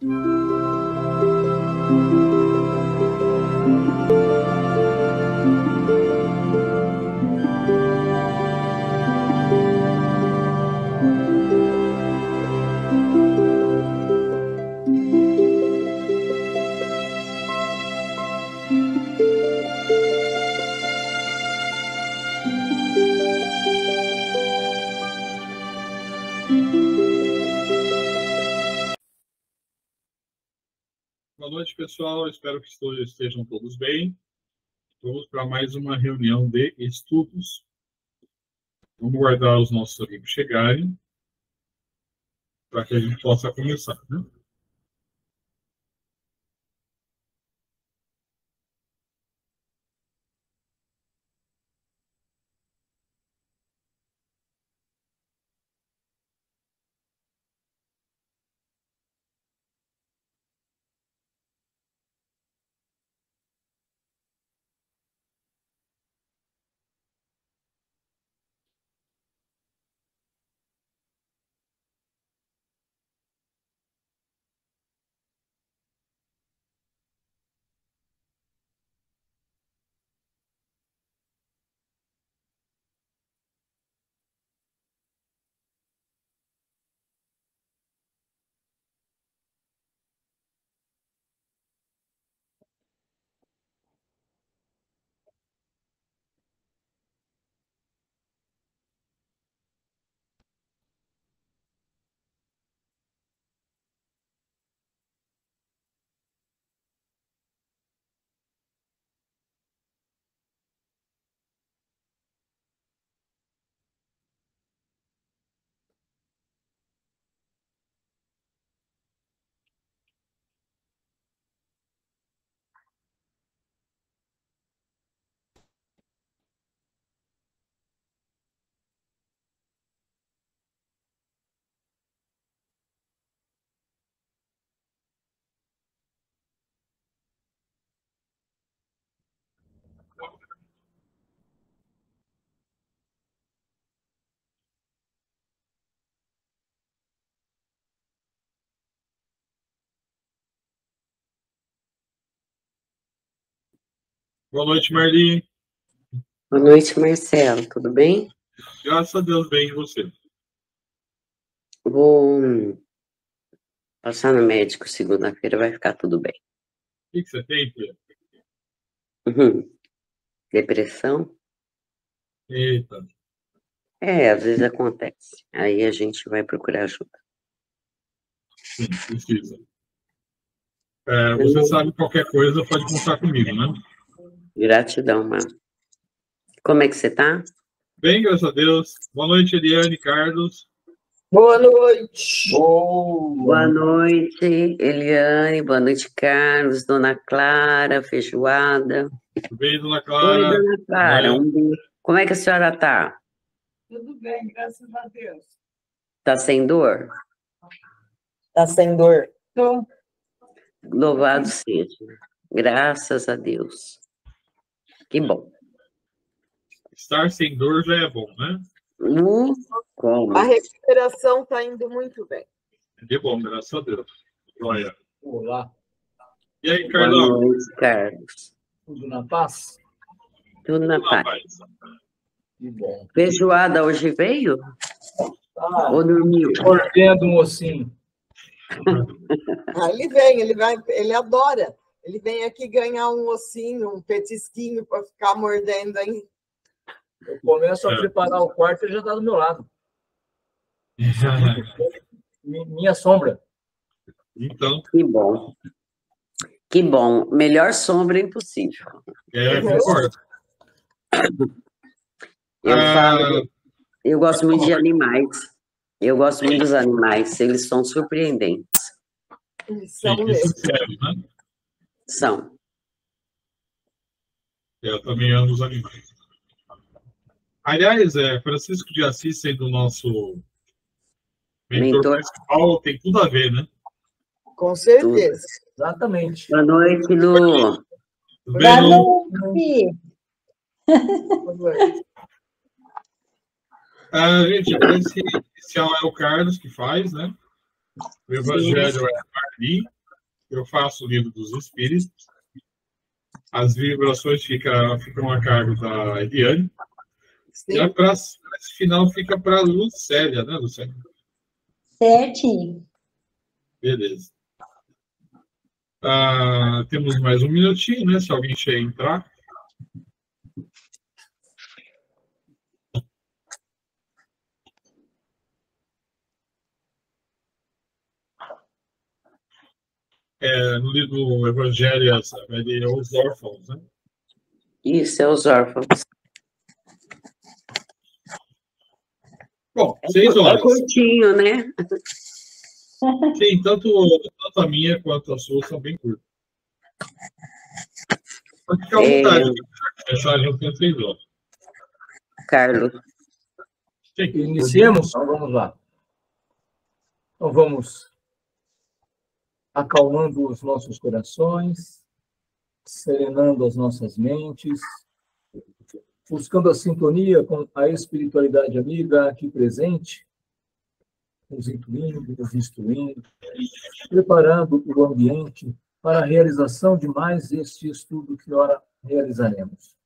Boa noite, pessoal. Espero que estejam todos bem. Vamos para mais uma reunião de estudos. Vamos guardar os nossos amigos chegarem para que a gente possa começar, né? Boa noite, Marli. Boa noite, Marcelo. Tudo bem? Graças a Deus, bem, e você? Vou passar no médico segunda-feira, vai ficar tudo bem. O que você tem, filha? Depressão? Eita. Às vezes acontece. Aí a gente vai procurar ajuda. Sim, precisa. Você sabe qualquer coisa, pode contar comigo, né? Gratidão, mano. Como é que você tá? Bem, graças a Deus. Boa noite, Eliane, Carlos. Boa noite. Boa noite, Eliane. Boa noite, Carlos. Dona Clara, feijoada. Tudo bem, Dona Clara? Oi, Dona Clara. Como é que a senhora tá? Tudo bem, graças a Deus. Tá sem dor? Tá sem dor? Tô. Louvado seja. Graças a Deus. Que bom. Estar sem dor já é bom, né? Como? A recuperação está indo muito bem. Que bom, graças a Deus. Olha. Olá. E aí, Carlão? Boa noite, Carlos. Tudo na paz? Tudo na paz. Que bom. Feijoada hoje veio? Ou dormiu? Mordendo um ossinho. Ele adora. Ele vem aqui ganhar um ossinho, um petisquinho para ficar mordendo aí. Eu começo a preparar o quarto e ele já está do meu lado. Minha sombra. Então. Que bom. Que bom. Melhor sombra impossível. Concordo. Eu gosto muito de animais. Eu gosto muito dos animais. Eles são surpreendentes. São mesmo. Né? São. Eu também amo os animais. Aliás, Francisco de Assis sendo o nosso mentor principal, tem tudo a ver, né? Com certeza. Tudo. Exatamente. Boa noite, Lu. Tudo bem, Lu? Boa noite. Gente, esse inicial é o Carlos que faz, né? O Evangelho é a ali, eu faço o livro dos espíritos, as vibrações ficam a cargo da Eliane, Sim. e a praça final fica para a Lucélia, né, Lucélia? Certinho. Beleza. Temos mais um minutinho, né? Se alguém quer entrar. No livro do Evangelho, ele é os órfãos, né? Isso, é os órfãos. Bom, 6 horas. É curtinho, né? Sim, tanto a minha quanto a sua são bem curtas. Pode ficar à vontade, já já tem 3 horas. Carlos. Sim. Iniciemos? Então vamos lá. Então vamos acalmando os nossos corações, serenando as nossas mentes, buscando a sintonia com a espiritualidade amiga aqui presente, nos intuindo, nos instruindo, preparando o ambiente para a realização de mais este estudo que ora realizaremos.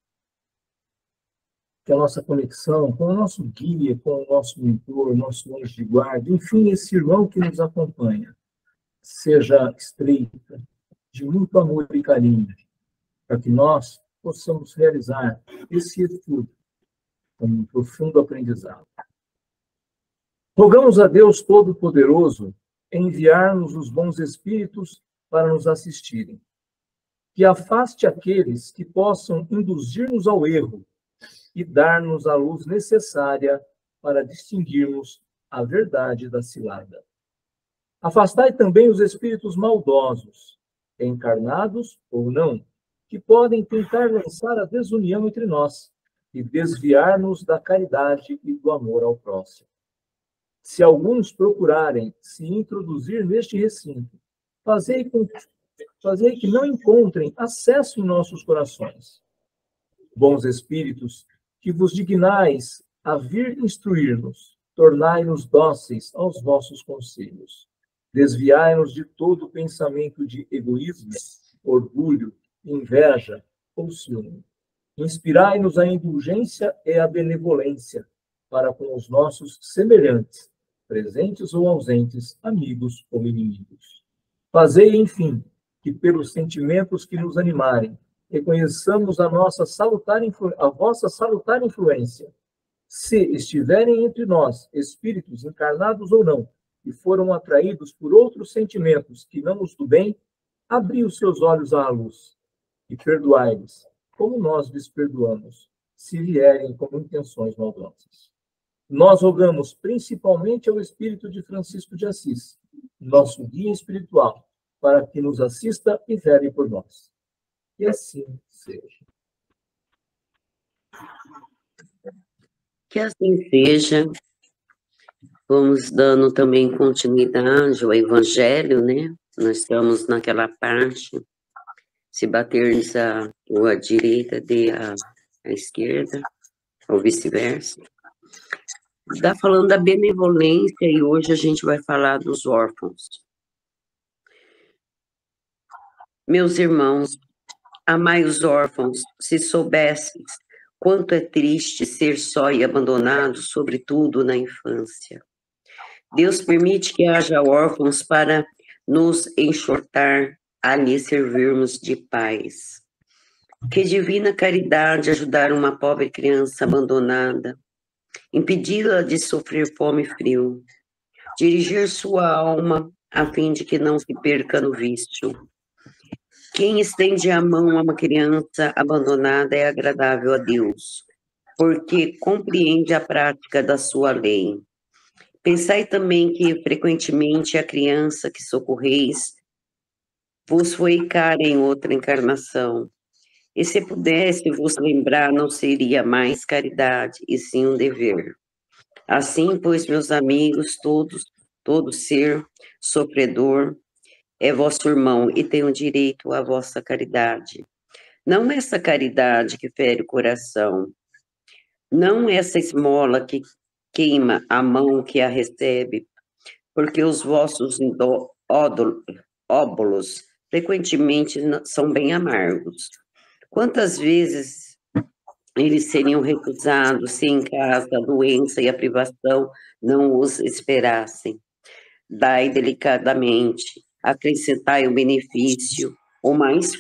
Que a nossa conexão com o nosso guia, com o nosso mentor, nosso anjo de guarda, enfim, esse irmão que nos acompanha, seja estreita, de muito amor e carinho, para que nós possamos realizar esse estudo com um profundo aprendizado. Rogamos a Deus Todo-Poderoso enviar-nos os bons espíritos para nos assistirem, que afaste aqueles que possam induzir-nos ao erro e dar-nos a luz necessária para distinguirmos a verdade da cilada. Afastai também os espíritos maldosos, encarnados ou não, que podem tentar lançar a desunião entre nós e desviar-nos da caridade e do amor ao próximo. Se alguns procurarem se introduzir neste recinto, fazei que não encontrem acesso em nossos corações. Bons espíritos, que vos dignais a vir instruir-nos, tornai-nos dóceis aos vossos conselhos. Desviai-nos de todo pensamento de egoísmo, orgulho, inveja ou ciúme. Inspirai-nos a indulgência e a benevolência para com os nossos semelhantes, presentes ou ausentes, amigos ou inimigos. Fazei, enfim, que pelos sentimentos que nos animarem, reconheçamos a vossa salutar influência. Se estiverem entre nós espíritos encarnados ou não, e foram atraídos por outros sentimentos que não os do bem, abri os seus olhos à luz e perdoai-lhes, como nós lhes perdoamos, se vierem com intenções maldosas. Nós rogamos principalmente ao espírito de Francisco de Assis, nosso guia espiritual, para que nos assista e vele por nós. E assim seja. Que assim seja. Vamos dando também continuidade ao Evangelho, né? Nós estamos naquela parte, se batermos a direita, dê a esquerda, ou vice-versa. Está falando da benevolência e hoje a gente vai falar dos órfãos. Meus irmãos, amai os órfãos, se soubesses quanto é triste ser só e abandonado, sobretudo na infância. Deus permite que haja órfãos para nos enxotar a lhe servirmos de pais. Que divina caridade ajudar uma pobre criança abandonada, impedi-la de sofrer fome e frio, dirigir sua alma a fim de que não se perca no vício. Quem estende a mão a uma criança abandonada é agradável a Deus, porque compreende a prática da sua lei. Pensai também que, frequentemente, a criança que socorreis vos foi cara em outra encarnação. E se pudesse vos lembrar, não seria mais caridade, e sim um dever. Assim, pois, meus amigos, todo ser sofredor é vosso irmão e tem o direito à vossa caridade. Não essa caridade que fere o coração, não essa esmola que queima a mão que a recebe, porque os vossos óbolos frequentemente são bem amargos. Quantas vezes eles seriam recusados se em casa a doença e a privação não os esperassem? Dai delicadamente, acrescentai o benefício, o mais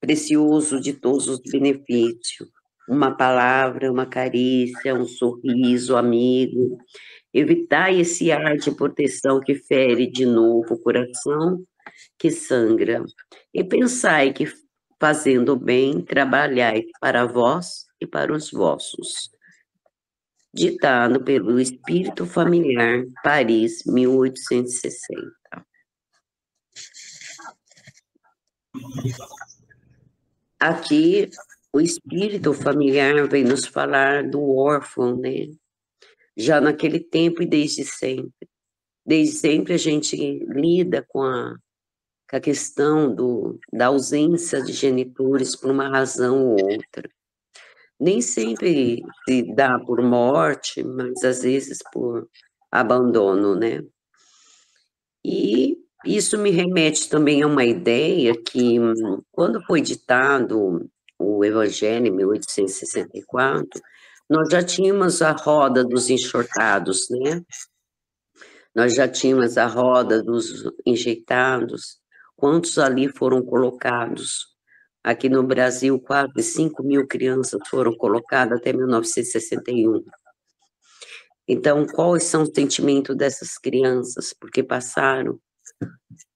precioso de todos os benefícios, uma palavra, uma carícia, um sorriso amigo. Evitai esse ar de proteção que fere de novo o coração, que sangra. E pensai que, fazendo bem, trabalhai para vós e para os vossos. Ditado pelo Espírito Familiar, Paris, 1860. Aqui, o Espírito Familiar vem nos falar do órfão, né? Já naquele tempo e desde sempre. Desde sempre a gente lida com a questão da ausência de genitores por uma razão ou outra. Nem sempre se dá por morte, mas às vezes por abandono, né? E isso me remete também a uma ideia que, quando foi ditado o Evangelho, em 1864, nós já tínhamos a roda dos enxortados, né? Nós já tínhamos a roda dos enjeitados. Quantos ali foram colocados? Aqui no Brasil, quase 5.000 crianças foram colocadas até 1961. Então, quais são os sentimentos dessas crianças? Porque passaram.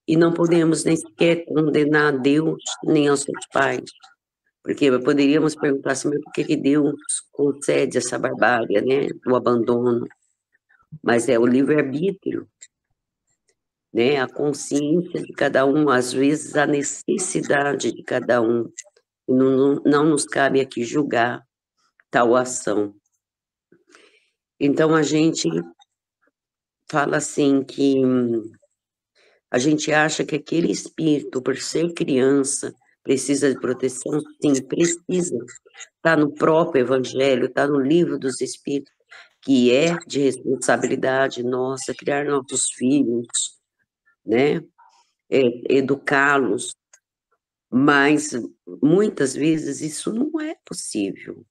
E não podemos nem sequer condenar a Deus, nem aos seus pais. Porque poderíamos perguntar assim, mas por que Deus concede essa barbárie, né? O abandono. Mas é o livre-arbítrio, né? A consciência de cada um, às vezes a necessidade de cada um. Não nos cabe aqui julgar tal ação. Então, a gente fala assim que a gente acha que aquele espírito, por ser criança, precisa de proteção. Sim, precisa. Está no próprio Evangelho, está no livro dos Espíritos, que é de responsabilidade nossa, criar nossos filhos, né? Educá-los. Mas, muitas vezes, isso não é possível,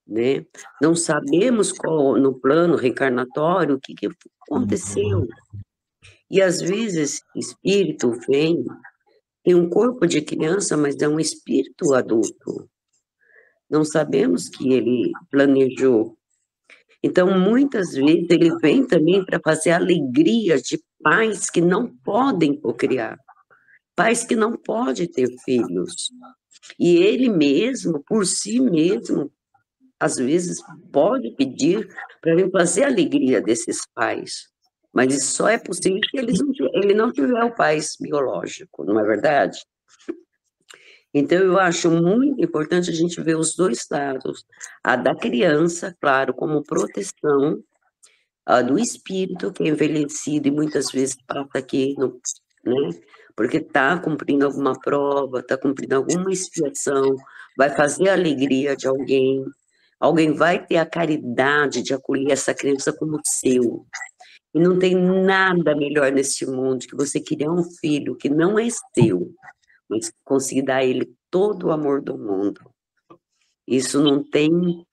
né? Não sabemos qual, no plano reencarnatório, o que aconteceu. E, às vezes, espírito vem, tem um corpo de criança, mas é um espírito adulto. Não sabemos que ele planejou. Então, muitas vezes, ele vem também para fazer alegria de pais que não podem procriar, pais que não podem ter filhos. E ele mesmo, por si mesmo, às vezes pode pedir para ele fazer a alegria desses pais. Mas isso só é possível se ele não tiver o pai biológico, não é verdade? Então, eu acho muito importante a gente ver os dois lados. A da criança, claro, como proteção, a do espírito, que é envelhecido e muitas vezes passa aqui, né? Porque está cumprindo alguma prova, está cumprindo alguma expiação, vai fazer a alegria de alguém, alguém vai ter a caridade de acolher essa criança como seu. E não tem nada melhor nesse mundo que você criar um filho que não é seu, mas conseguir dar a ele todo o amor do mundo. Isso não tem,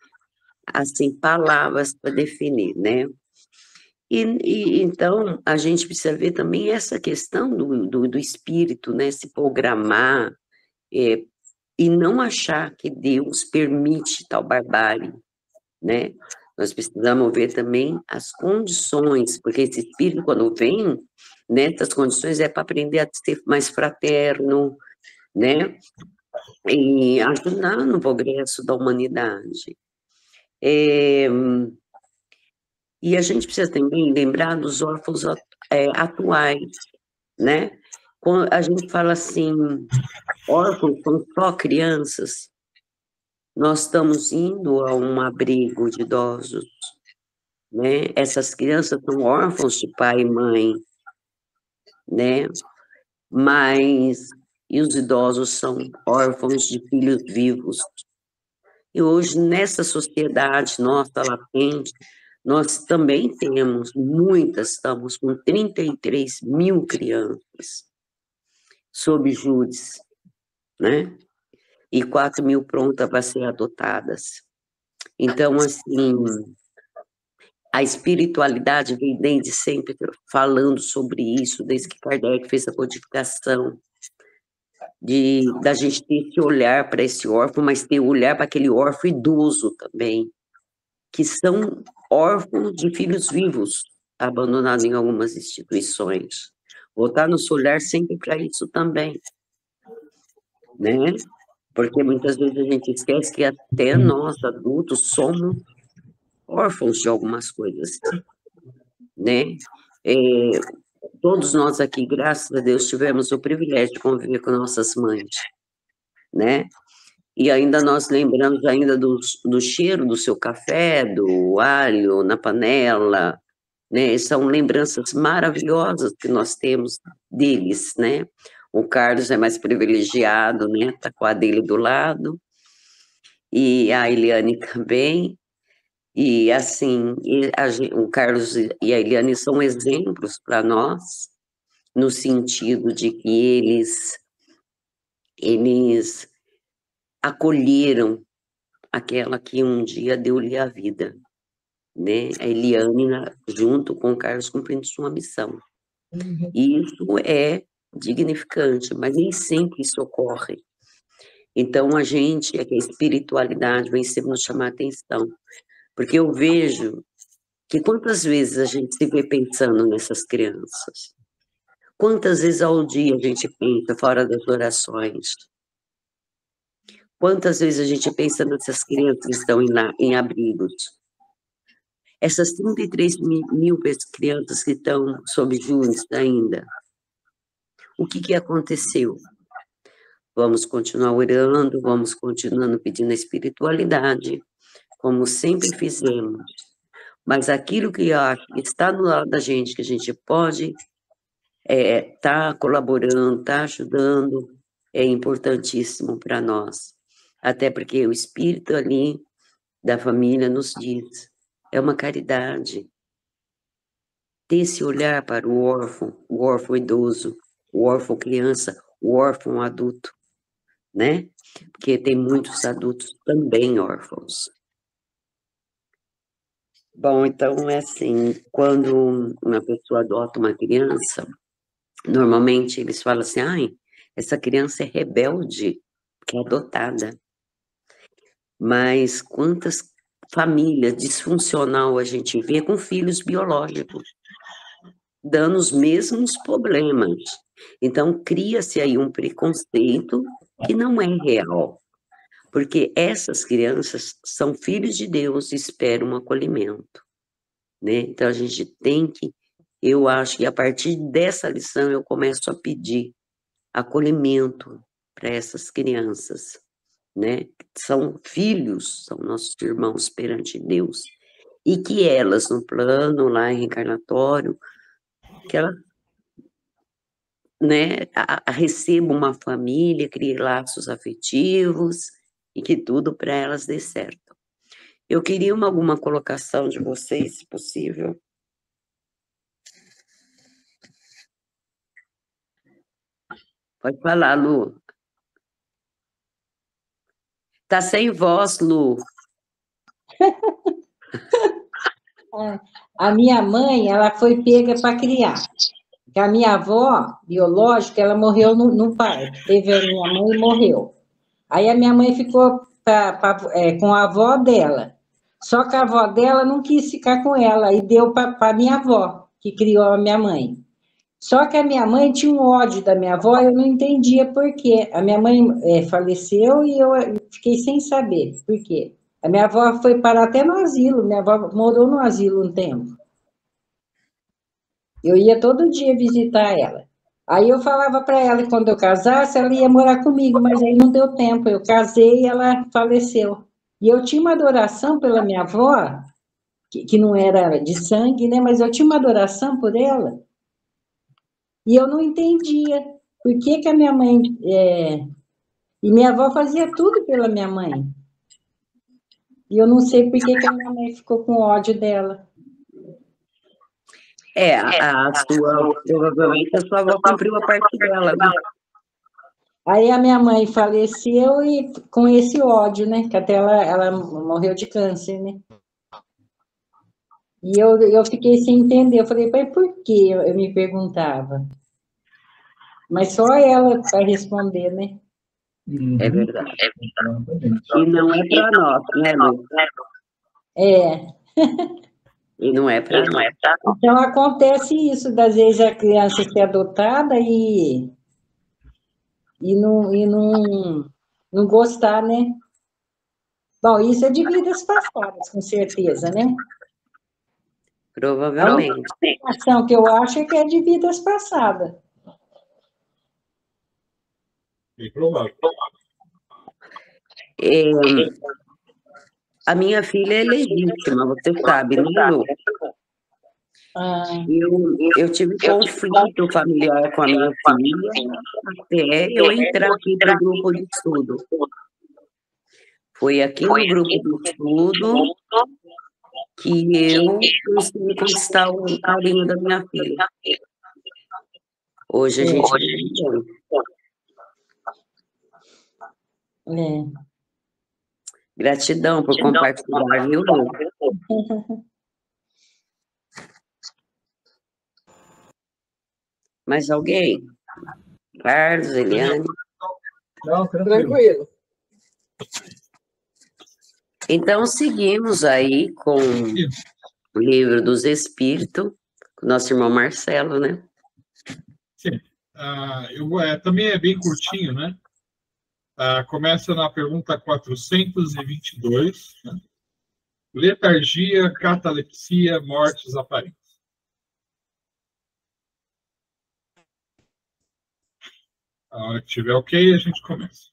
assim, palavras para definir, né? E então, a gente precisa ver também essa questão do espírito, né? Se programar, e não achar que Deus permite tal barbárie, né? Nós precisamos ver também as condições, porque esse espírito, quando vem, nessas condições, é para aprender a ser mais fraterno, né? E ajudar no progresso da humanidade. E a gente precisa também lembrar dos órfãos atuais, né? Quando a gente fala assim, órfãos são só crianças, nós estamos indo a um abrigo de idosos, né? Essas crianças são órfãos de pai e mãe, né? E os idosos são órfãos de filhos vivos. E hoje, nessa sociedade nossa latente, nós também temos estamos com 33.000 crianças, sob júris, né? E 4.000 prontas para ser adotadas. Então, assim, a espiritualidade vem desde sempre falando sobre isso, desde que Kardec fez a codificação, da gente ter esse olhar para esse órfão, mas ter olhar para aquele órfão idoso também, que são órfãos de filhos vivos, abandonados em algumas instituições. Voltar nosso olhar sempre para isso também, né? Porque muitas vezes a gente esquece que até nós, adultos, somos órfãos de algumas coisas, né? Todos nós aqui, graças a Deus, tivemos o privilégio de conviver com nossas mães, né? E ainda nós lembramos ainda do cheiro do seu café, do alho na panela, né? São lembranças maravilhosas que nós temos deles, né? O Carlos é mais privilegiado, né? Tá com a dele do lado, e a Eliane também. E assim, o Carlos e a Eliane são exemplos para nós, no sentido de que eles acolheram aquela que um dia deu-lhe a vida, né? A Eliane, junto com o Carlos, cumprindo sua missão. E isso é dignificante, mas nem sempre isso ocorre. Então, a espiritualidade vem sempre nos chamar a atenção, porque eu vejo que quantas vezes a gente se vê pensando nessas crianças? Quantas vezes ao dia a gente pensa fora das orações? Quantas vezes a gente pensa nessas crianças que estão em abrigos? Essas 33.000 crianças que estão sob júris ainda, o que aconteceu? Vamos continuar orando, vamos continuando pedindo a espiritualidade, como sempre fizemos. Mas aquilo que eu acho que está do lado da gente, que a gente pode tá colaborando, tá ajudando, é importantíssimo para nós. Até porque o espírito ali da família nos diz, é uma caridade. Ter esse olhar para o órfão idoso, o órfão criança, o órfão adulto, né? Porque tem muitos adultos também órfãos. Bom, então é assim, quando uma pessoa adota uma criança, normalmente eles falam assim, ai, essa criança é rebelde, que é adotada. Mas quantas famílias disfuncional a gente vê com filhos biológicos, dando os mesmos problemas. Então, cria-se aí um preconceito que não é real, porque essas crianças são filhos de Deus e esperam um acolhimento, né? Então, a gente tem que, eu acho que a partir dessa lição eu começo a pedir acolhimento para essas crianças, né? São filhos, são nossos irmãos perante Deus, e que elas, no plano lá reencarnatório, que elas, né, recebam uma família, criem laços afetivos, e que tudo para elas dê certo. Eu queria alguma colocação de vocês, se possível. Pode falar, Lu. Tá sem voz, Lu. A minha mãe, ela foi pega para criar. Porque a minha avó biológica, ela morreu no parto. Teve a minha mãe e morreu. Aí a minha mãe ficou com a avó dela. Só que a avó dela não quis ficar com ela e deu para a minha avó, que criou a minha mãe. Só que a minha mãe tinha um ódio da minha avó, eu não entendia por quê. A minha mãe faleceu e eu fiquei sem saber por quê. A minha avó foi parar até no asilo, minha avó morou no asilo um tempo. Eu ia todo dia visitar ela. Aí eu falava para ela que quando eu casasse, ela ia morar comigo, mas aí não deu tempo. Eu casei e ela faleceu. E eu tinha uma adoração pela minha avó, que não era de sangue, né? Mas eu tinha uma adoração por ela. E eu não entendia por que a minha mãe... E minha avó fazia tudo pela minha mãe. E eu não sei por que a minha mãe ficou com ódio dela. Provavelmente a sua avó cumpriu a parte dela, né? Aí a minha mãe faleceu e com esse ódio, né? Que até ela morreu de câncer, né? E eu fiquei sem entender. Eu falei, pai, por quê? Eu me perguntava. Mas só ela vai responder, né? É verdade. Exatamente. E não é para nós, né, Lu? É. E não é para nós. Então acontece isso, das vezes a criança ser adotada e não gostar, né? Bom, isso é de vidas passadas, com certeza, né? A única Provavelmente. explicação que eu acho é que é de vidas passadas. Bem provável. É, a minha filha é legítima, você sabe, né, Lu? Ah, Eu tive conflito familiar com a minha filha até eu entrar aqui para o grupo de estudo. Foi aqui no grupo de estudo que eu consegui conquistar o carinho da minha filha. Hoje a gente vive bem. é. Gratidão por compartilhar, viu, Lu? Mais alguém? Carlos, Eliane? Não, tranquilo. Tranquilo. Então, seguimos aí com o livro dos Espíritos, com o nosso irmão Marcelo, né? Sim. Também é bem curtinho, né? Começa na pergunta 422, né? Letargia, catalepsia, mortes aparentes. A hora que tiver ok, a gente começa.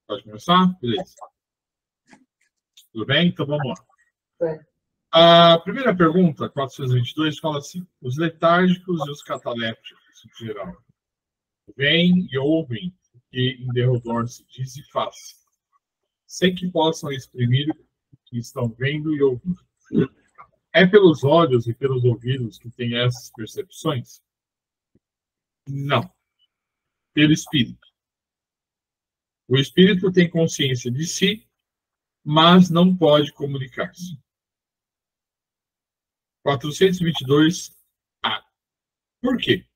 Pode começar? Beleza. Tudo bem? Então vamos lá. É. A primeira pergunta, 422, fala assim: os letárgicos e os catalépticos, em geral, veem e ouvem o que em derredor se diz e faz, sem que possam exprimir o que estão vendo e ouvindo. É pelos olhos e pelos ouvidos que têm essas percepções? Não. Pelo espírito. O espírito tem consciência de si, mas não pode comunicar-se. 422A. Por quê?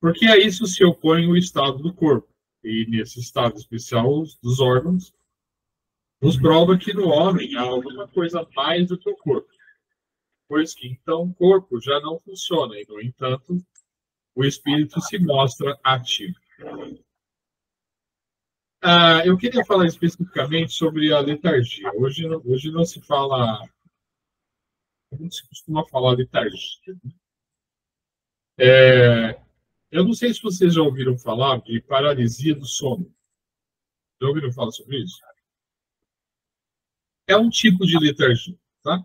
Porque a isso se opõe o estado do corpo, e nesse estado especial dos órgãos, nos prova que no homem há alguma coisa mais do que o corpo, pois que então o corpo já não funciona, e, no entanto, o espírito se mostra ativo. Eu queria falar especificamente sobre a letargia. Hoje não se fala, não se costuma falar letargia. Eu não sei se vocês já ouviram falar de paralisia do sono. Já ouviram falar sobre isso? É um tipo de letargia, tá?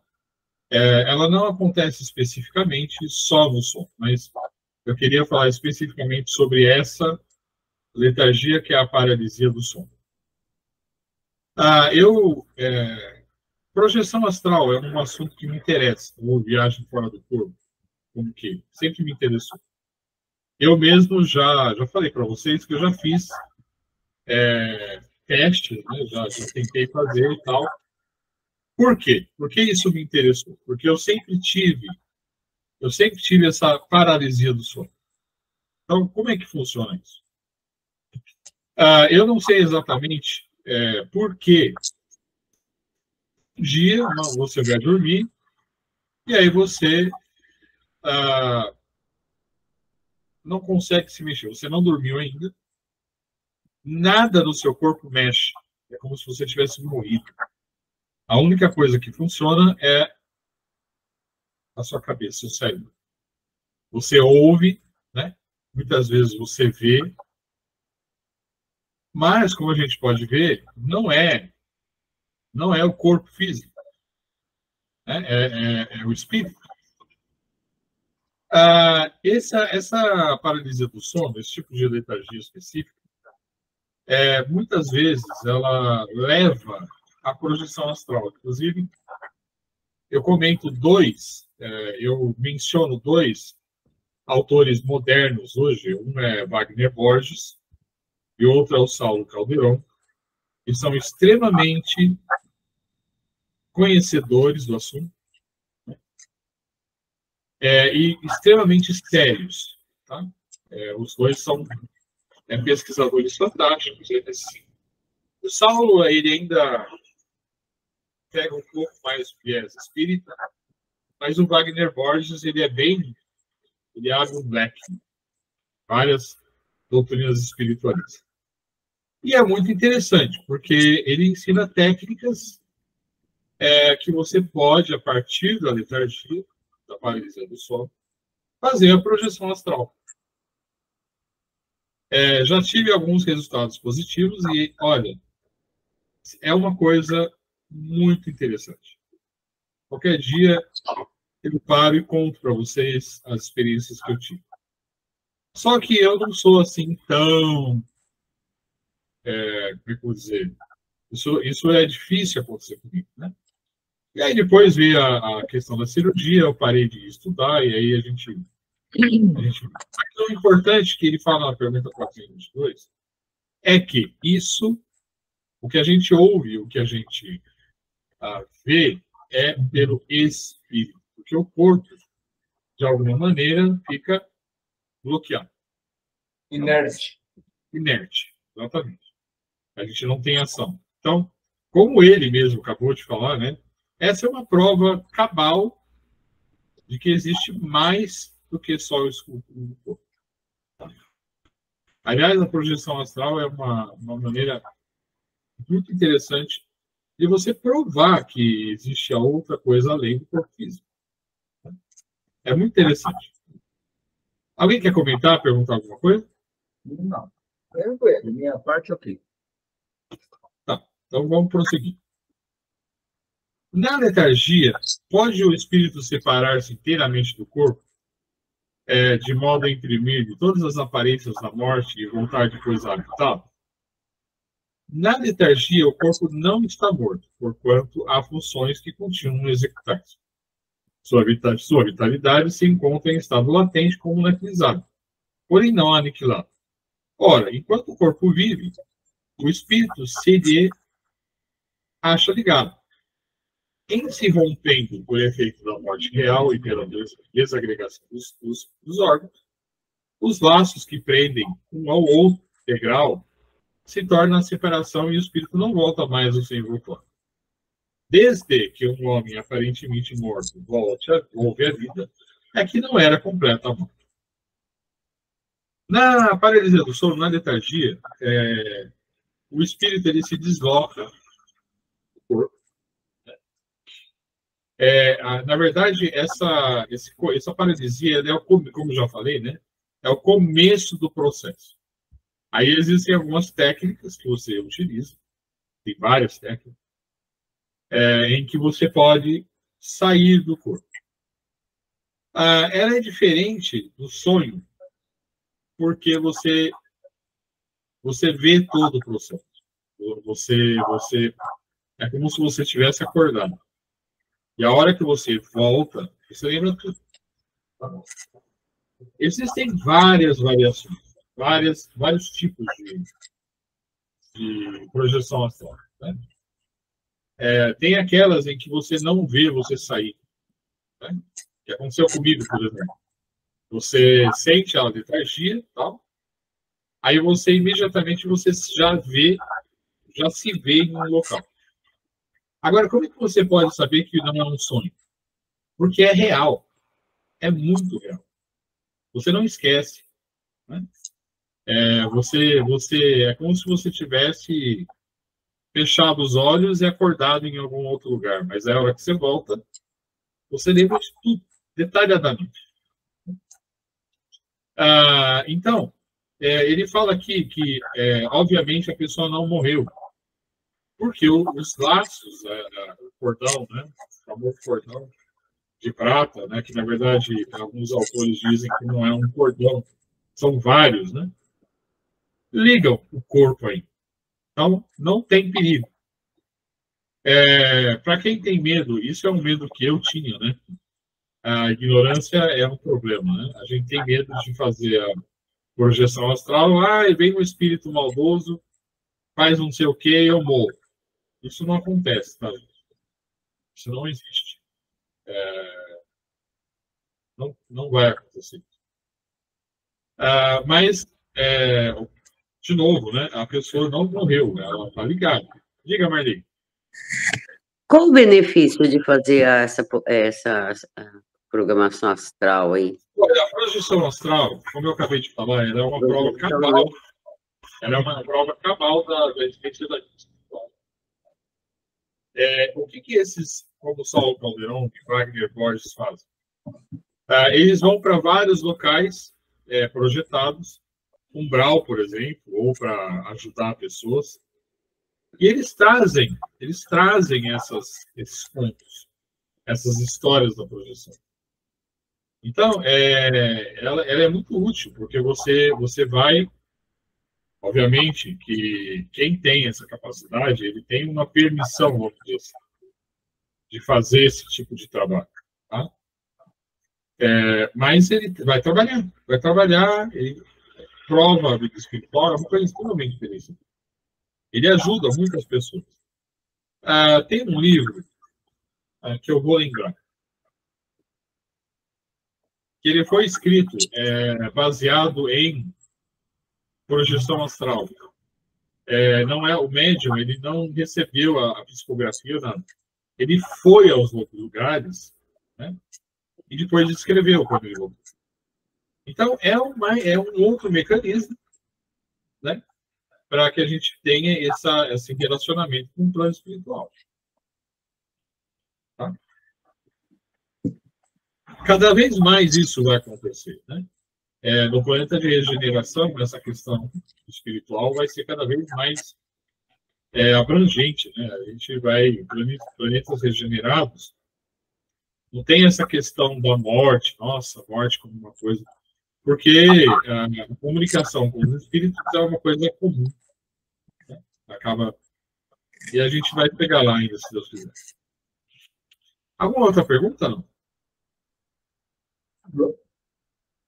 Ela não acontece especificamente só no sono, mas eu queria falar especificamente sobre essa letargia que é a paralisia do sono. Projeção astral é um assunto que me interessa, ou viagem fora do corpo, como que sempre me interessou. Eu mesmo já falei para vocês que eu já fiz teste, né? Já tentei fazer e tal. Por quê? Por que isso me interessou? Porque eu sempre tive essa paralisia do sono. Então, como é que funciona isso? Eu não sei exatamente por que um dia você vai dormir e aí você não consegue se mexer. Você não dormiu ainda. Nada no seu corpo mexe. É como se você tivesse morrido. A única coisa que funciona é a sua cabeça, seu cérebro. Você ouve, né? Muitas vezes você vê. Mas, como a gente pode ver, não é o corpo físico. É o espírito. Essa paralisia do sono, esse tipo de letargia específica, muitas vezes ela leva à projeção astral. Inclusive, eu menciono dois autores modernos hoje, um é Wagner Borges e outro é o Saulo Calderon, que são extremamente conhecedores do assunto, e extremamente sérios. Tá? Os dois são pesquisadores fantásticos. O Saulo, ele ainda pega um pouco mais o viés espírita, mas o Wagner Borges, ele abre um leque, várias doutrinas espiritualistas. E é muito interessante, porque ele ensina técnicas que você pode, a partir da letargia, da paralisia do sono, fazer a projeção astral. Já tive alguns resultados positivos e, olha, é uma coisa muito interessante. Qualquer dia eu paro e conto para vocês as experiências que eu tive. Só que eu não sou assim tão... como é que eu vou dizer? Isso é difícil acontecer comigo, né? E aí depois veio a questão da cirurgia, eu parei de estudar, e aí a gente... O importante que ele fala na pergunta 422 é que isso, o que a gente ouve, o que a gente vê, é pelo espírito, porque o corpo, de alguma maneira, fica bloqueado. Inerte. Inerte, exatamente. A gente não tem ação. Então, como ele mesmo acabou de falar, né? Essa é uma prova cabal de que existe mais do que só o escudo do corpo. Aliás, a projeção astral é uma maneira muito interessante de você provar que existe a outra coisa além do corpo físico. É muito interessante. Alguém quer comentar, perguntar alguma coisa? Não. Tranquilo. Da minha parte, ok. Tá, então vamos prosseguir. Na letargia, pode o espírito separar-se inteiramente do corpo, de modo a imprimir todas as aparências da morte e voltar depois à habitável? Na letargia, o corpo não está morto, porquanto há funções que continuam a executar-se. Sua vitalidade se encontra em estado latente como anaquilizado, porém não aniquilado. Ora, enquanto o corpo vive, o espírito se lhe acha ligado. Em se rompendo por efeito da morte real e pela desagregação dos órgãos, os laços que prendem um ao outro integral se tornam a separação e o espírito não volta mais ao seu envoltório. Desde que um homem aparentemente morto volve à vida, é que não era completa a morte. Na paralisia do sono, na letargia, o espírito ele se desloca do corpo. Na verdade, essa paralisia, ela como já falei, né, é o começo do processo. Aí existem algumas técnicas que você utiliza, tem várias técnicas, em que você pode sair do corpo. Ela é diferente do sonho, porque você vê todo o processo. É como se você tivesse acordado. E a hora que você volta, você lembra tudo. Existem várias variações, vários tipos de projeção astral. Né? Tem aquelas em que você não vê você sair. Né? Que aconteceu comigo, por exemplo. Você sente a letargia, tal, aí você imediatamente já se vê em um local. Agora, como é que você pode saber que não é um sonho? Porque é real. É muito real. Você não esquece. Né? É como se você tivesse fechado os olhos e acordado em algum outro lugar. Mas a hora que você volta, você lembra de tudo, detalhadamente. Então, ele fala aqui que, obviamente, a pessoa não morreu. Porque os laços, o cordão, né, o famoso cordão de prata, né, que na verdade alguns autores dizem que não é um cordão, são vários, né, ligam o corpo aí. Então, não tem perigo. Para quem tem medo, isso é um medo que eu tinha, né? a ignorância é um problema, né? A gente tem medo de fazer a projeção astral, e vem um espírito maldoso, faz não sei o que e eu morro. Isso não acontece, tá? Isso não existe. Não vai acontecer. Mas, de novo, né? A pessoa não morreu, ela está ligada. Diga, Marlene. Qual o benefício de fazer essa programação astral aí? Olha, a projeção astral, como eu acabei de falar, ela é uma prova cabal. Ela é uma prova cabal da existência da vida espiritual. O que esses, como Saulo Calderon e Wagner Borges fazem? Eles vão para vários locais projetados, umbral, por exemplo, ou para ajudar pessoas, e eles trazem esses pontos, essas histórias da projeção. Então, ela é muito útil, porque você vai... Obviamente que quem tem essa capacidade, ele tem uma permissão, vamos dizer assim, de fazer esse tipo de trabalho. Tá? Mas ele vai trabalhar, ele prova a vida espiritual, é uma coisa extremamente interessante. Ele ajuda muitas pessoas. Tem um livro que eu vou lembrar, que ele foi escrito baseado em projeção astral. Não é o médium, ele não recebeu a psicografia, nada. Ele foi aos lugares, né, e depois escreveu quando ele voltou. Então, é um outro mecanismo, né, para que a gente tenha esse relacionamento com o plano espiritual. Tá? Cada vez mais isso vai acontecer, né? No planeta de regeneração, essa questão espiritual vai ser cada vez mais abrangente, né? A gente vai, planetas regenerados, não tem essa questão da morte, nossa, morte como uma coisa, porque a comunicação com os espíritos é uma coisa comum, né? Acaba, e a gente vai pegar lá ainda, se Deus quiser. Alguma outra pergunta, não?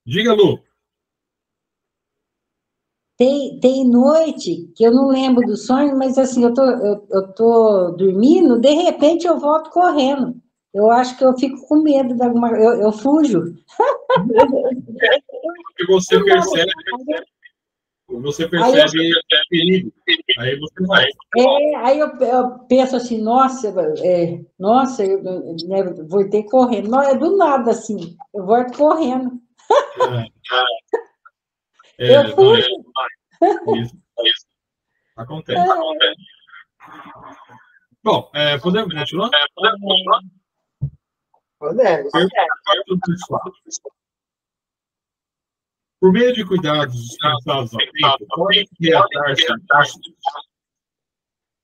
Diga, Lu. Tem noite que eu não lembro do sonho, mas assim, eu tô dormindo, de repente eu volto correndo. Eu acho que eu fico com medo de alguma coisa, eu fujo. Porque você percebe perigo. Aí você vai. Aí eu penso assim, nossa, eu vou ter que correr. Não, é do nada, assim, eu volto correndo. Eu fujo. Isso. Acontece. Bom, podemos continuar? Podemos. Por meio de cuidados dispensados ao tempo, podem reatar-se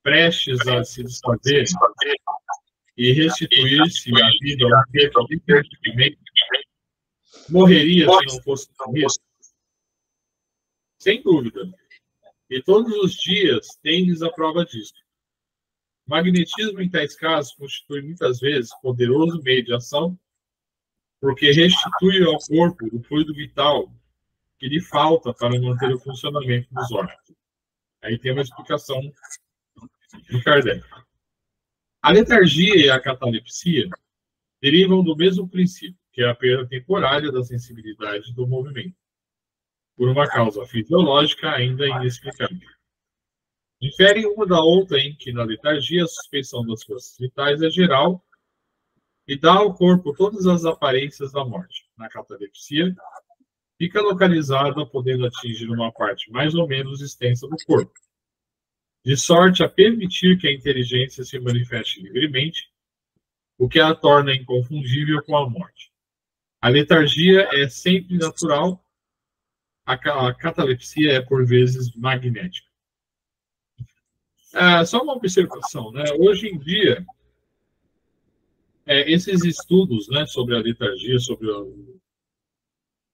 prestes a se desfazer e restituir-se à vida ao ser que imperfeitamente morreria se não fosse isso. Sem dúvida. E todos os dias tendes a prova disso. O magnetismo, em tais casos, constitui muitas vezes poderoso meio de ação, porque restitui ao corpo o fluido vital que lhe falta para manter o funcionamento dos órgãos. Aí tem uma explicação de Kardec. A letargia e a catalepsia derivam do mesmo princípio, que é a perda temporária da sensibilidade do movimento, por uma causa fisiológica ainda inexplicável. Diferem uma da outra em que, na letargia, a suspensão das forças vitais é geral e dá ao corpo todas as aparências da morte. Na catalepsia, fica localizada, podendo atingir uma parte mais ou menos extensa do corpo, de sorte a permitir que a inteligência se manifeste livremente, o que a torna inconfundível com a morte. A letargia é sempre natural, a catalepsia é, por vezes, magnética. Só uma observação, né? Hoje em dia, esses estudos, né, sobre a letargia, sobre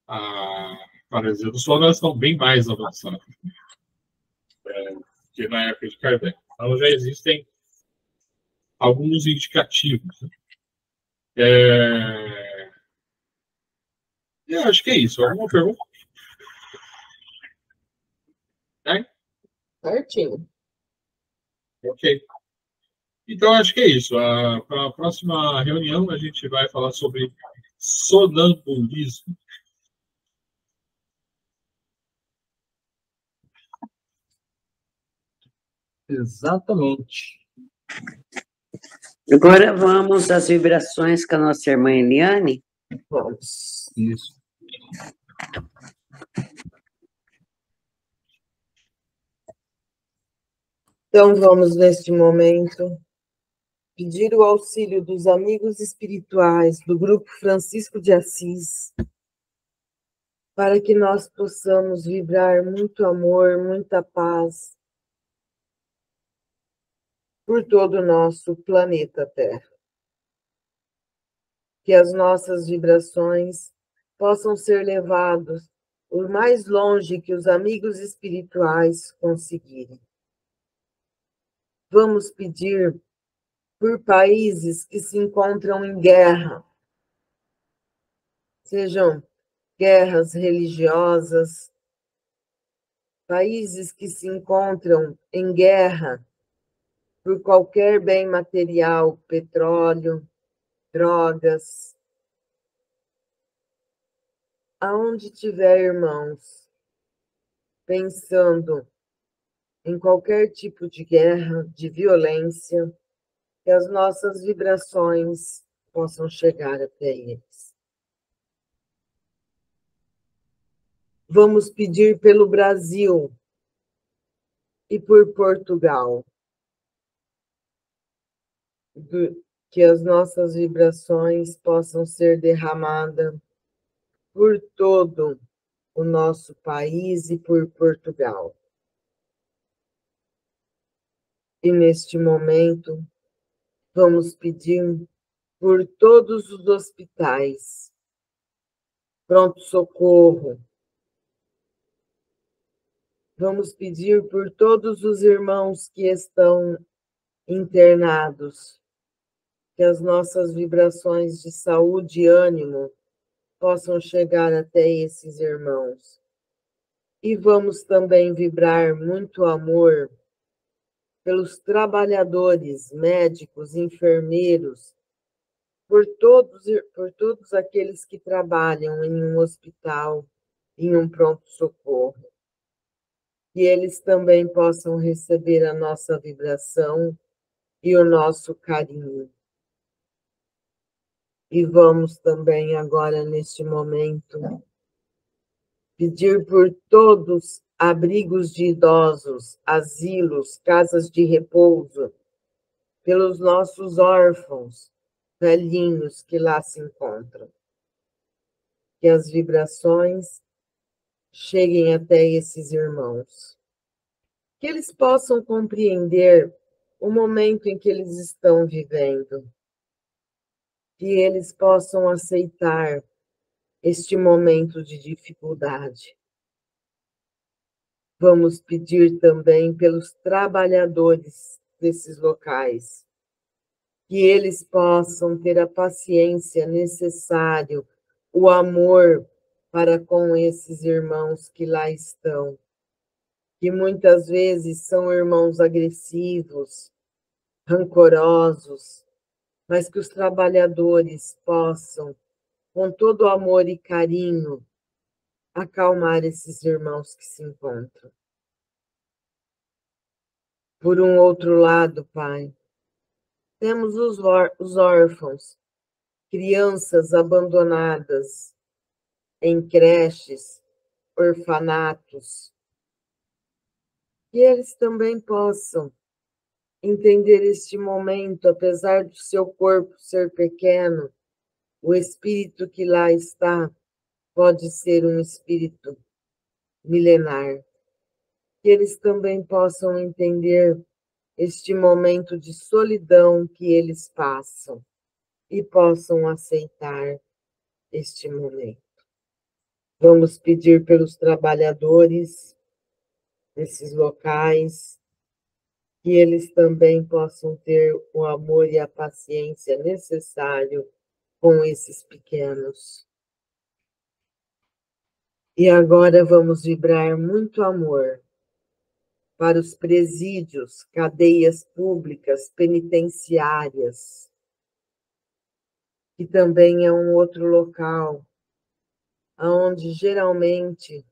a paralisia do sono, elas estão bem mais avançadas que na época de Kardec. Então, já existem alguns indicativos. Eu acho que é isso. Alguma pergunta? Certinho. Ok. Então, acho que é isso. Para a próxima reunião, a gente vai falar sobre sonambulismo. Exatamente. Agora vamos às vibrações com a nossa irmã Eliane. Vamos. Isso. Então, vamos, neste momento, pedir o auxílio dos amigos espirituais do Grupo Francisco de Assis, para que nós possamos vibrar muito amor, muita paz por todo o nosso planeta Terra. Que as nossas vibrações possam ser levadas o mais longe que os amigos espirituais conseguirem. Vamos pedir por países que se encontram em guerra, sejam guerras religiosas, países que se encontram em guerra por qualquer bem material, petróleo, drogas. Aonde tiver irmãos pensando em qualquer tipo de guerra, de violência, que as nossas vibrações possam chegar até eles. Vamos pedir pelo Brasil e por Portugal, que as nossas vibrações possam ser derramadas por todo o nosso país e por Portugal. E neste momento, vamos pedir por todos os hospitais, pronto-socorro. Vamos pedir por todos os irmãos que estão internados, que as nossas vibrações de saúde e ânimo possam chegar até esses irmãos. E vamos também vibrar muito amor pelos trabalhadores, médicos, enfermeiros, por todos aqueles que trabalham em um hospital, em um pronto-socorro. Que eles também possam receber a nossa vibração e o nosso carinho. E vamos também agora, neste momento, pedir por todos abrigos de idosos, asilos, casas de repouso, pelos nossos órfãos, velhinhos que lá se encontram. Que as vibrações cheguem até esses irmãos. Que eles possam compreender o momento em que eles estão vivendo. Que eles possam aceitar este momento de dificuldade. Vamos pedir também pelos trabalhadores desses locais, que eles possam ter a paciência necessária, o amor para com esses irmãos que lá estão, que muitas vezes são irmãos agressivos, rancorosos, mas que os trabalhadores possam, com todo amor e carinho, acalmar esses irmãos que se encontram. Por um outro lado, Pai, temos os órfãos, crianças abandonadas em creches, orfanatos, que eles também possam entender este momento, apesar do seu corpo ser pequeno, o espírito que lá está pode ser um espírito milenar. Que eles também possam entender este momento de solidão que eles passam e possam aceitar este momento. Vamos pedir pelos trabalhadores desses locais, que eles também possam ter o amor e a paciência necessário com esses pequenos. E agora vamos vibrar muito amor para os presídios, cadeias públicas, penitenciárias, que também é um outro local, onde geralmente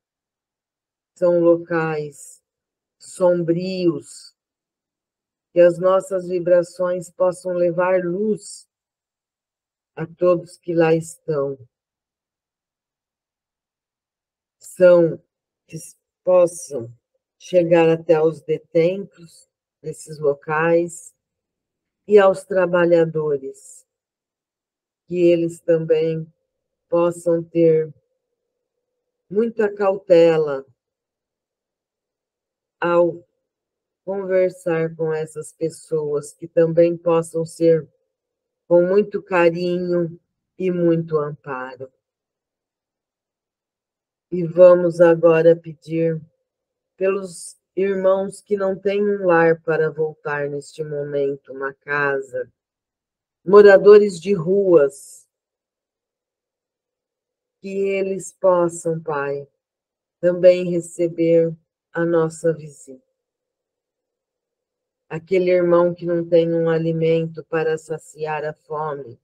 são locais sombrios, que as nossas vibrações possam levar luz a todos que lá estão. Que possam chegar até aos detentos desses locais e aos trabalhadores, que eles também possam ter muita cautela ao conversar com essas pessoas, que também possam ser com muito carinho e muito amparo. E vamos agora pedir pelos irmãos que não têm um lar para voltar neste momento, uma casa, moradores de ruas, que eles possam, Pai, também receber a nossa visita. Aquele irmão que não tem um alimento para saciar a fome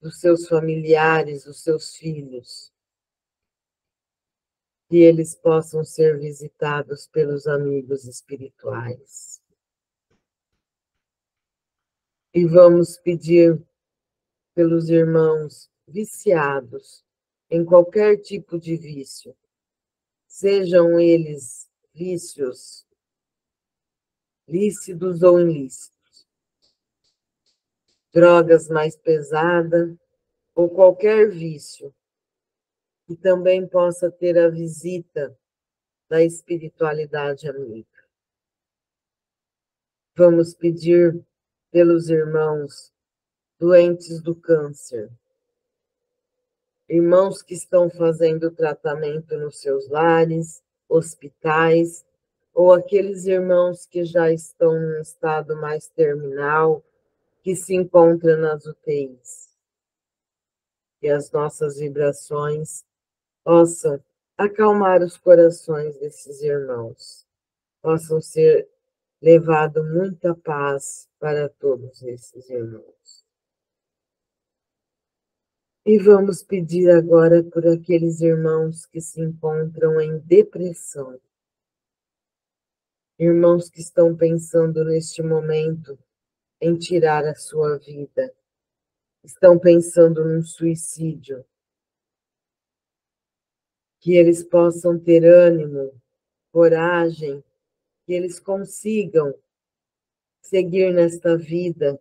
dos seus familiares, dos seus filhos, que eles possam ser visitados pelos amigos espirituais. E vamos pedir pelos irmãos viciados em qualquer tipo de vício, sejam eles vícios lícitos ou ilícitos, drogas mais pesadas ou qualquer vício, que também possa ter a visita da espiritualidade amiga. Vamos pedir pelos irmãos doentes do câncer, irmãos que estão fazendo tratamento nos seus lares, hospitais, ou aqueles irmãos que já estão num estado mais terminal, que se encontram nas UTIs. Que as nossas vibrações possam acalmar os corações desses irmãos, possam ser levado muita paz para todos esses irmãos. E vamos pedir agora por aqueles irmãos que se encontram em depressão, irmãos que estão pensando neste momento em tirar a sua vida, estão pensando num suicídio, que eles possam ter ânimo, coragem, que eles consigam seguir nesta vida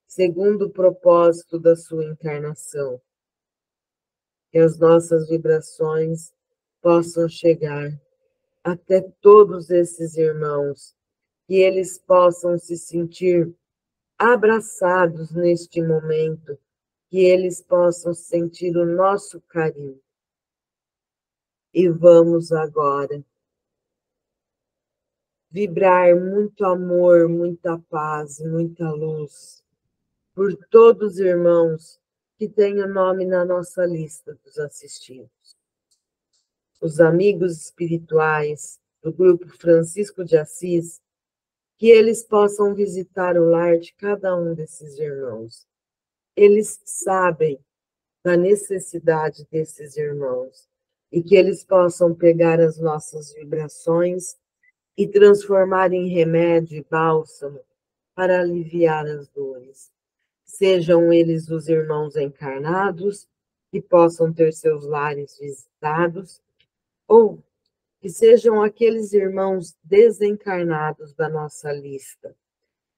segundo o propósito da sua encarnação. Que as nossas vibrações possam chegar até todos esses irmãos, que eles possam se sentir abraçados neste momento, que eles possam sentir o nosso carinho. E vamos agora vibrar muito amor, muita paz, muita luz por todos os irmãos que têm o nome na nossa lista dos assistidos. Os amigos espirituais do grupo Francisco de Assis, que eles possam visitar o lar de cada um desses irmãos. Eles sabem da necessidade desses irmãos e que eles possam pegar as nossas vibrações e transformar em remédio e bálsamo para aliviar as dores. Sejam eles os irmãos encarnados, que possam ter seus lares visitados, ou que sejam aqueles irmãos desencarnados da nossa lista.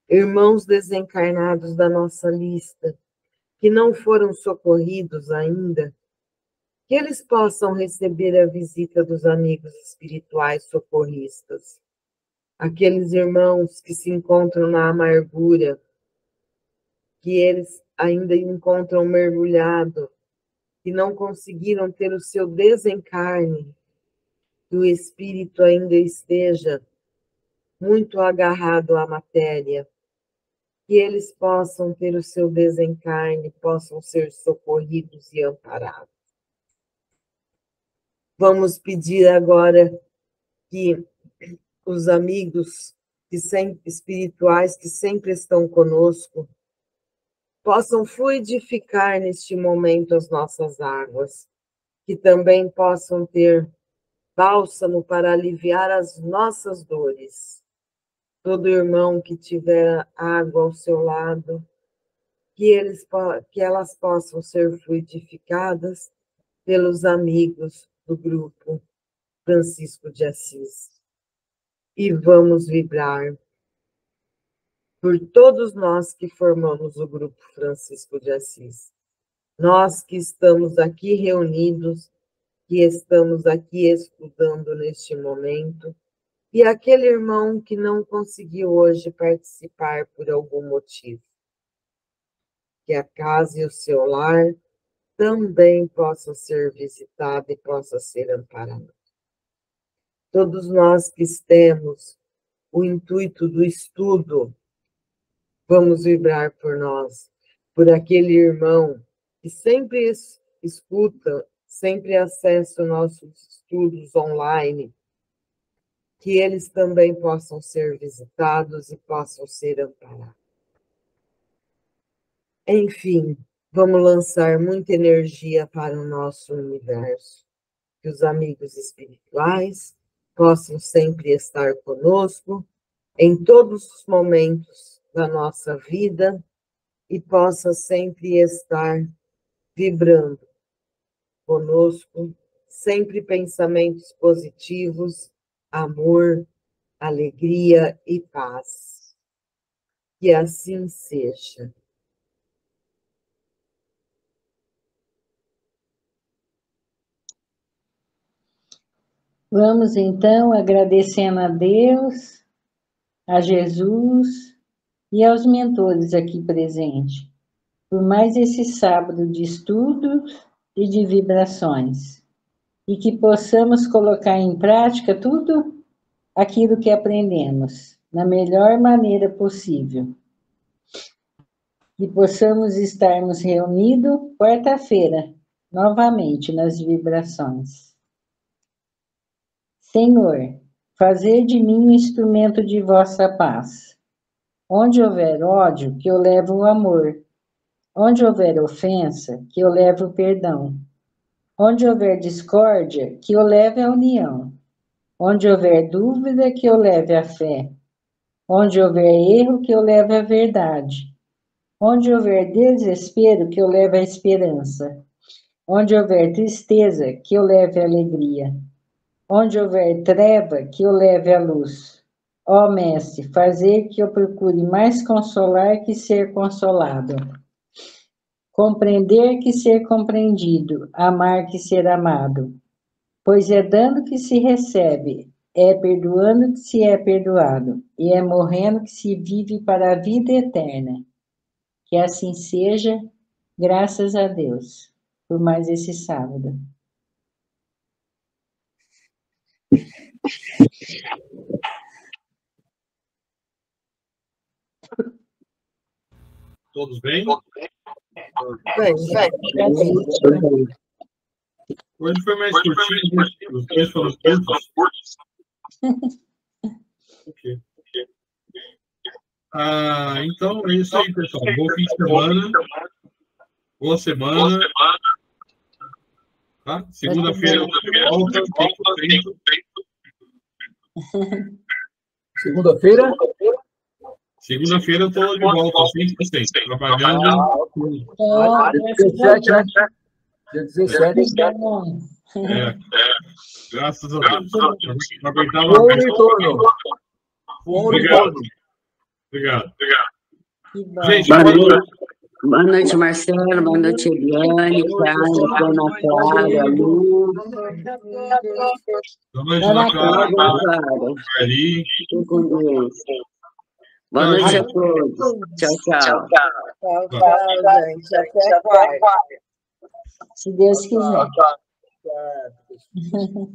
Irmãos desencarnados da nossa lista, que não foram socorridos ainda, que eles possam receber a visita dos amigos espirituais socorristas. Aqueles irmãos que se encontram na amargura, que eles ainda encontram mergulhado, que não conseguiram ter o seu desencarne, que o espírito ainda esteja muito agarrado à matéria, que eles possam ter o seu desencarne, possam ser socorridos e amparados. Vamos pedir agora que os amigos espirituais que sempre estão conosco possam fluidificar neste momento as nossas águas, que também possam ter bálsamo para aliviar as nossas dores. Todo irmão que tiver água ao seu lado, que elas possam ser fluidificadas pelos amigos do grupo Francisco de Assis. E vamos vibrar por todos nós que formamos o grupo Francisco de Assis. Nós que estamos aqui reunidos, que estamos aqui estudando neste momento, e aquele irmão que não conseguiu hoje participar por algum motivo. Que a casa e o seu lar também possam ser visitados e possam ser amparados. Todos nós que temos o intuito do estudo, vamos vibrar por nós, por aquele irmão que sempre escuta, sempre acessa nossos estudos online, que eles também possam ser visitados e possam ser amparados. Enfim, vamos lançar muita energia para o nosso universo, que os amigos espirituais possam sempre estar conosco em todos os momentos da nossa vida e possa sempre estar vibrando conosco, sempre pensamentos positivos, amor, alegria e paz. Que assim seja. Vamos, então, agradecendo a Deus, a Jesus e aos mentores aqui presentes, por mais esse sábado de estudos e de vibrações, e que possamos colocar em prática tudo aquilo que aprendemos, na melhor maneira possível. E possamos estarmos reunidos quarta-feira, novamente, nas vibrações. Senhor, fazei de mim um instrumento de vossa paz. Onde houver ódio, que eu leve o amor. Onde houver ofensa, que eu leve o perdão. Onde houver discórdia, que eu leve a união. Onde houver dúvida, que eu leve a fé. Onde houver erro, que eu leve a verdade. Onde houver desespero, que eu leve a esperança. Onde houver tristeza, que eu leve a alegria. Onde houver treva, que eu leve a luz. Ó Mestre, fazer que eu procure mais consolar que ser consolado. Compreender que ser compreendido, amar que ser amado. Pois é dando que se recebe, é perdoando que se é perdoado, e é morrendo que se vive para a vida eterna. Que assim seja, graças a Deus, por mais esse sábado. Todos bem? Bem. Hoje foi mais curtinho, né? Os dois foram curtos. Ok. Então é isso aí, pessoal. Bom fim de semana. Boa semana. Tá? Segunda-feira eu volto. Segunda-feira? Segunda-feira eu estou de volta, 100%, trabalhando. Dia 17. Graças a Deus. Não aguentava Bom mais. retorno. Obrigado. Gente, boa noite, Marcelo. Boa noite, Eliane, Cláudia, Dona Clara, Lu. Boa noite, Dona Clara. Fiquem com Deus. Boa noite a todos. Tchau, tchau. Tchau, gente. Até quarta. Se Deus quiser. Tchau.